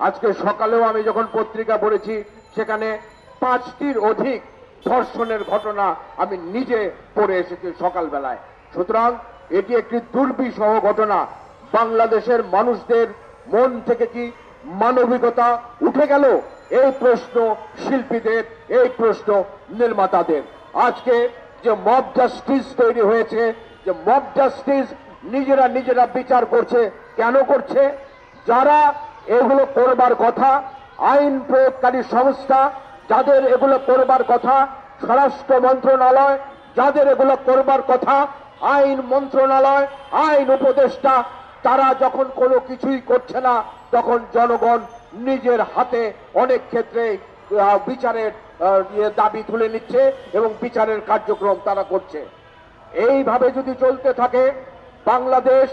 আজকে সকালেও আমি যখন পত্রিকা পড়েছি সেখানে 5টির অধিক ধর্ষণের ঘটনা আমি নিজে পড়ে এসেছি সকালবেলায়। সুতরাং এটি একটি দুর্বিষহ ঘটনা। বাংলাদেশের মানুষদের মন থেকে কি মানবিকতা উঠে গেল? এই প্রশ্ন শিল্পীদের, এই প্রশ্ন নির্মাতাদের। আজকে যে মব জাস্টিস তৈরি হয়েছে, যে মব জাস্টিস নিজেরা নিজেরা বিচার করছে, কেন করছে? যারা এগুলো করবার কথা, আইন প্রয়োগকারী সংস্থা যাদের এগুলো করবার কথা, স্বরাষ্ট্র মন্ত্রণালয় যাদের এগুলো করবার কথা, আইন মন্ত্রণালয়, আইন উপদেষ্টা, তারা যখন কোনো কিছুই করছে না, তখন জনগণ নিজের হাতে অনেক ক্ষেত্রে বিচারের দাবি তুলে নিচ্ছে এবং বিচারের কার্যক্রম তারা করছে। এইভাবে যদি চলতে থাকে বাংলাদেশ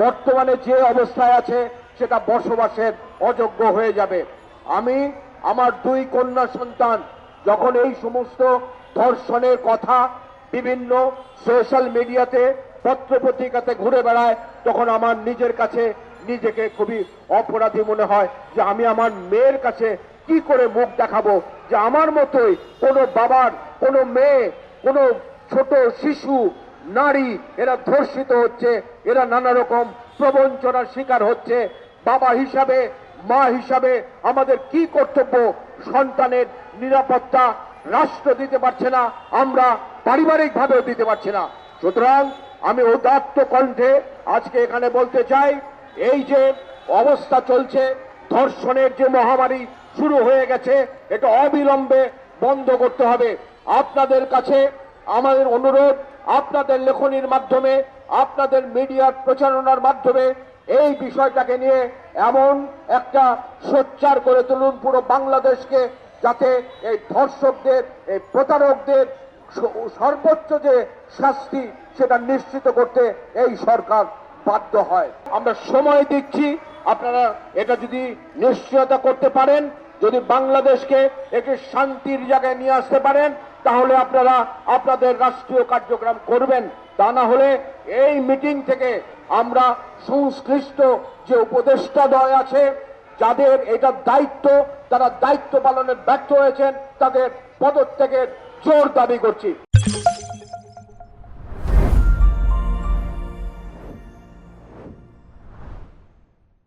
বর্তমানে যে অবস্থায় আছে সেটা বসবাসের অযোগ্য হয়ে যাবে। আমি আমার 2 কন্যা সন্তান যখন এই সমস্ত ধর্ষণের কথা বিভিন্ন সোশ্যাল মিডিয়াতে, পত্রপত্রিকাতে ঘুরে বেড়ায়, তখন আমার নিজের কাছে নিজেকে খুবই অপরাধী মনে হয় যে আমি আমার মেয়ের কাছে কি করে মুখ দেখাবো যে আমার মতোই কোনো বাবার, কোনো মেয়ে, কোনো ছোট শিশু, নারী এরা ধর্ষিত হচ্ছে, এরা নানা রকম প্রবঞ্চনার শিকার হচ্ছে। বাবা হিসাবে, মা হিসাবে আমাদের কি কর্তব্য? সন্তানের নিরাপত্তা রাষ্ট্র দিতে পারছে না, আমরা পারিবারিকভাবেও দিতে পারছি না। সুতরাং আমি উদাত্ত কণ্ঠে আজকে এখানে বলতে চাই, এই যে অবস্থা চলছে, ধর্ষণের যে মহামারী শুরু হয়ে গেছে, এটা অবিলম্বে বন্ধ করতে হবে। আপনাদের কাছে আমাদের অনুরোধ, আপনাদের লেখনীর মাধ্যমে, আপনাদের মিডিয়ার প্রচারণার মাধ্যমে এই বিষয়টাকে নিয়ে এমন একটা সোচ্চার করে তুলুন পুরো বাংলাদেশকে, যাতে এই ধর্ষকদের, এই প্রতারকদের সর্বোচ্চ যে শাস্তি সেটা নিশ্চিত করতে এই সরকার বাধ্য হয়। আমরা সময় দিচ্ছি, আপনারা এটা যদি নিশ্চয়তা করতে পারেন, যদি বাংলাদেশকে একটি শান্তির জায়গায় নিয়ে আসতে পারেন, তাহলে আপনারা আপনাদের রাষ্ট্রীয় কার্যক্রম করবেন। তা না হলে এই মিটিং থেকে আমরা সংশ্লিষ্ট যে উপদেষ্টাদ্বয় আছে, যাদের এটা দায়িত্ব, তারা দায়িত্ব পালনে ব্যর্থ হয়েছেন, তাদের পদত্যাগের জোর দাবি করছি।